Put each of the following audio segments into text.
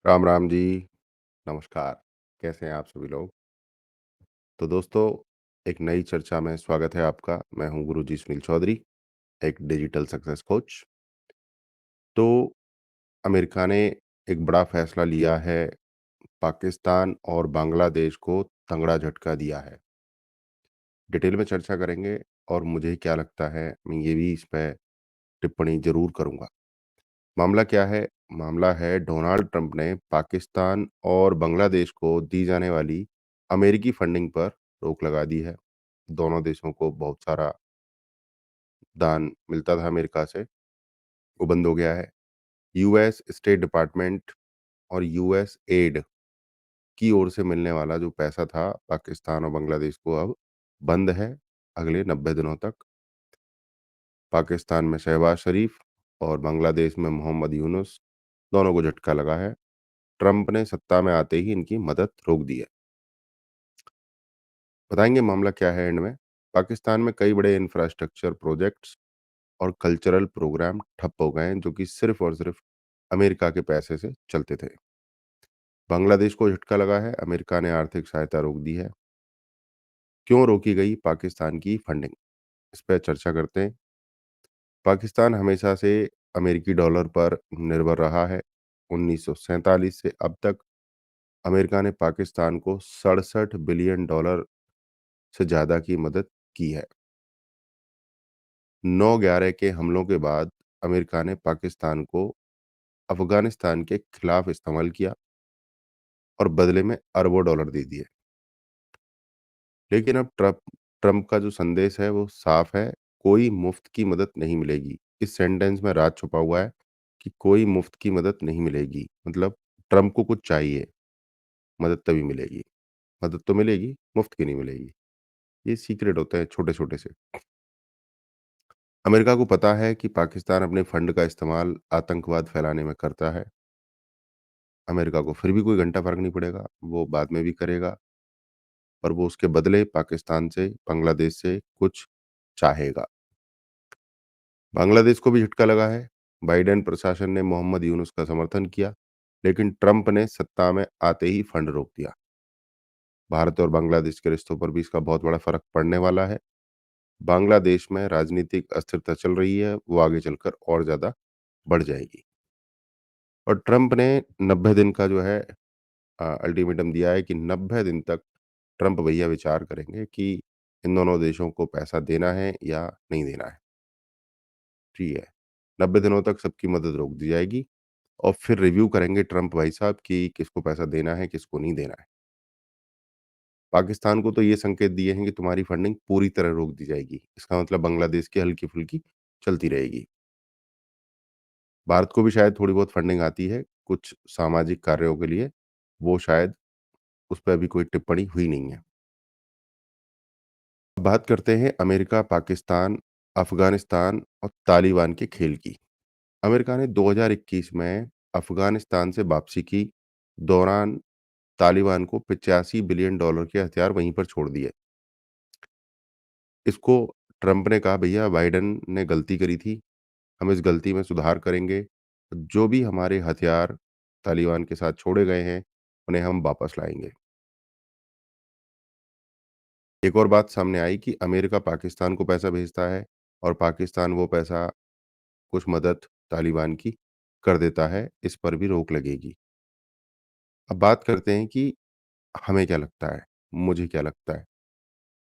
राम, राम जी, नमस्कार। कैसे हैं आप सभी लोग? तो दोस्तों, एक नई चर्चा में स्वागत है आपका। मैं हूँ गुरुजी सुनील चौधरी, एक डिजिटल सक्सेस कोच। तो अमेरिका ने एक बड़ा फैसला लिया है, पाकिस्तान और बांग्लादेश को तगड़ा झटका दिया है। डिटेल में चर्चा करेंगे और मुझे क्या लगता है, मैं ये भी इस पे टिप्पणी ज़रूर करूँगा। मामला क्या है? मामला है डोनाल्ड ट्रंप ने पाकिस्तान और बांग्लादेश को दी जाने वाली अमेरिकी फंडिंग पर रोक लगा दी है। दोनों देशों को बहुत सारा दान मिलता था अमेरिका से, वो बंद हो गया है। यूएस स्टेट डिपार्टमेंट और यूएस एड की ओर से मिलने वाला जो पैसा था पाकिस्तान और बांग्लादेश को अब बंद है अगले 90 दिनों तक। पाकिस्तान में शहबाज शरीफ और बांग्लादेश में मोहम्मद यूनुस, दोनों को झटका लगा है। ट्रंप ने सत्ता में आते ही इनकी मदद रोक दी है। बताएँगे मामला क्या है एंड में। पाकिस्तान में कई बड़े इंफ्रास्ट्रक्चर प्रोजेक्ट्स और कल्चरल प्रोग्राम ठप हो गए हैं, जो कि सिर्फ़ और सिर्फ़ अमेरिका के पैसे से चलते थे। बांग्लादेश को झटका लगा है, अमेरिका ने आर्थिक सहायता रोक दी है। क्यों रोकी गई पाकिस्तान की फंडिंग? इस पे चर्चा करते हैं। पाकिस्तान हमेशा से अमेरिकी डॉलर पर निर्भर रहा है। 1947 से अब तक अमेरिका ने पाकिस्तान को 67 बिलियन डॉलर से ज़्यादा की मदद की है। 9/11 के हमलों के बाद अमेरिका ने पाकिस्तान को अफ़गानिस्तान के खिलाफ इस्तेमाल किया और बदले में अरबों डॉलर दे दिए। लेकिन अब ट्रंप का जो संदेश है वो साफ है, कोई मुफ्त की मदद नहीं मिलेगी। इस सेंटेंस में राज छुपा हुआ है कि कोई मुफ्त की मदद नहीं मिलेगी। मतलब ट्रंप को कुछ चाहिए, मदद तभी मिलेगी। मदद तो मिलेगी, मुफ्त की नहीं मिलेगी। ये सीक्रेट होते हैं छोटे-छोटे से। अमेरिका को पता है कि पाकिस्तान अपने फंड का इस्तेमाल आतंकवाद फैलाने में करता है। अमेरिका को फिर भी कोई घंटा फ़र्क नहीं पड़ेगा, वो बाद में भी करेगा, पर वो उसके बदले पाकिस्तान से, बांग्लादेश से कुछ चाहेगा। बांग्लादेश को भी झटका लगा है। बाइडेन प्रशासन ने मोहम्मद यूनुस का समर्थन किया, लेकिन ट्रंप ने सत्ता में आते ही फंड रोक दिया। भारत और बांग्लादेश के रिश्तों पर भी इसका बहुत बड़ा फ़र्क पड़ने वाला है। बांग्लादेश में राजनीतिक अस्थिरता चल रही है, वो आगे चलकर और ज़्यादा बढ़ जाएगी। और ट्रंप ने 90 दिन का जो है अल्टीमेटम दिया है कि 90 दिन तक ट्रंप भैया विचार करेंगे कि इन दोनों देशों को पैसा देना है या नहीं देना है। ठीक है, 90 दिनों तक सबकी मदद रोक दी जाएगी और फिर रिव्यू करेंगे ट्रंप भाई साहब कि किसको पैसा देना है, किसको नहीं देना है। पाकिस्तान को तो ये संकेत दिए हैं कि तुम्हारी फंडिंग पूरी तरह रोक दी जाएगी। इसका मतलब बांग्लादेश की हल्की-फुल्की चलती रहेगी। भारत को भी शायद थोड़ी बहुत फंडिंग आती है, कुछ सामाजिक कार्यों के लिए, वो शायद उस पे अभी कोई टिप्पणी हुई नहीं है। अब बात करते हैं अमेरिका, पाकिस्तान, अफ़गानिस्तान और तालिबान के खेल की। अमेरिका ने 2021 में अफ़गानिस्तान से वापसी की दौरान तालिबान को 85 बिलियन डॉलर के हथियार वहीं पर छोड़ दिए। इसको ट्रंप ने कहा भैया बाइडेन ने गलती करी थी, हम इस गलती में सुधार करेंगे। जो भी हमारे हथियार तालिबान के साथ छोड़े गए हैं, उन्हें हम वापस लाएँगे। एक और बात सामने आई कि अमेरिका पाकिस्तान को पैसा भेजता है और पाकिस्तान वो पैसा कुछ मदद तालिबान की कर देता है, इस पर भी रोक लगेगी। अब बात करते हैं कि हमें क्या लगता है, मुझे क्या लगता है?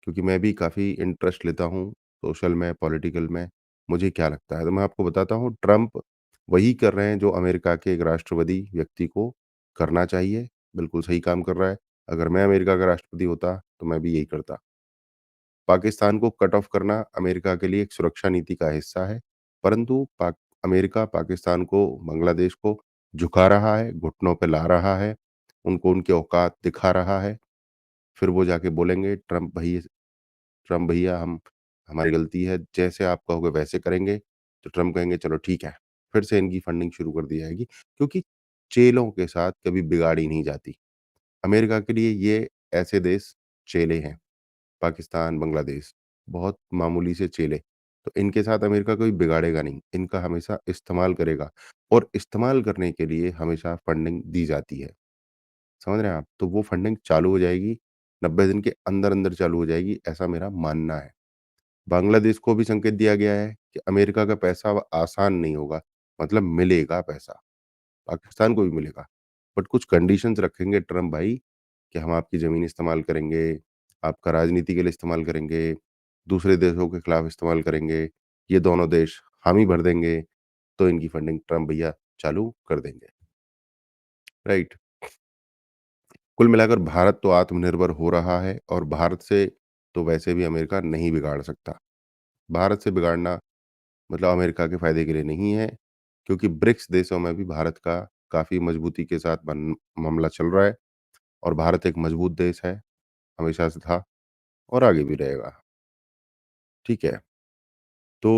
क्योंकि मैं भी काफ़ी इंटरेस्ट लेता हूँ सोशल में, पॉलिटिकल में, मुझे क्या लगता है? तो मैं आपको बताता हूँ ट्रंप वही कर रहे हैं जो अमेरिका के एक राष्ट्रवादी व्यक्ति को करना चाहिए, बिल्कुल सही काम कर रहा है। अगर मैं अमेरिका का राष्ट्रपति होता, तो मैं भी यही करता। पाकिस्तान को कट ऑफ करना अमेरिका के लिए एक सुरक्षा नीति का हिस्सा है, परंतु अमेरिका पाकिस्तान को, बांग्लादेश को झुका रहा है, घुटनों पे ला रहा है, उनको उनकी औकात दिखा रहा है। फिर वो जाके बोलेंगे ट्रंप भैया हम हमारी गलती है, जैसे आप कहोगे वैसे करेंगे। तो ट्रंप कहेंगे चलो ठीक है, फिर से इनकी फंडिंग शुरू कर दी जाएगी क्योंकि चेलों के साथ कभी बिगाड़ी नहीं जाती। अमेरिका के लिए ये ऐसे देश चेले हैं, पाकिस्तान, बांग्लादेश, बहुत मामूली से चेले। तो इनके साथ अमेरिका कोई बिगाड़ेगा नहीं, इनका हमेशा इस्तेमाल करेगा और इस्तेमाल करने के लिए हमेशा फंडिंग दी जाती है। समझ रहे हैं आप? तो वो फंडिंग चालू हो जाएगी, 90 दिन के अंदर-अंदर चालू हो जाएगी, ऐसा मेरा मानना है। बांग्लादेश को भी संकेत दिया गया है कि अमेरिका का पैसा अब आसान नहीं होगा, मतलब मिलेगा पैसा, पाकिस्तान को भी मिलेगा। बट कुछ कंडीशंस रखेंगे ट्रम्प भाई कि हम आपकी ज़मीन इस्तेमाल करेंगे, आपका राजनीति के लिए इस्तेमाल करेंगे, दूसरे देशों के खिलाफ इस्तेमाल करेंगे, ये दोनों देश हामी भर देंगे, तो इनकी फंडिंग ट्रम्प भैया चालू कर देंगे, राइट? कुल मिलाकर भारत तो आत्मनिर्भर हो रहा है और भारत से तो वैसे भी अमेरिका नहीं बिगाड़ सकता। भारत से बिगाड़ना मतलब अमेरिका के फ़ायदे के लिए नहीं है, क्योंकि ब्रिक्स देशों में भी भारत का काफ़ी मजबूती के साथ बन मामला चल रहा है और भारत एक मजबूत देश है, हमेशा से था और आगे भी रहेगा। ठीक है, तो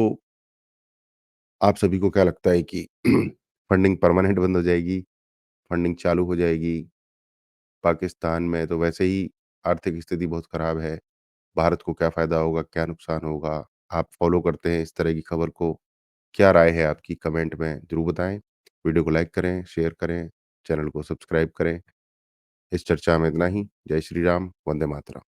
आप सभी को क्या लगता है कि फंडिंग परमानेंट बंद हो जाएगी, फंडिंग चालू हो जाएगी? पाकिस्तान में तो वैसे ही आर्थिक स्थिति बहुत खराब है, भारत को क्या फ़ायदा होगा, क्या नुकसान होगा? आप फ़ॉलो करते हैं इस तरह की खबर को? क्या राय है आपकी कमेंट में ज़रूर बताएँ। वीडियो को लाइक करें, शेयर करें, चैनल को सब्सक्राइब करें। इस चर्चा में इतना ही। जय श्री राम, वंदे मातरम।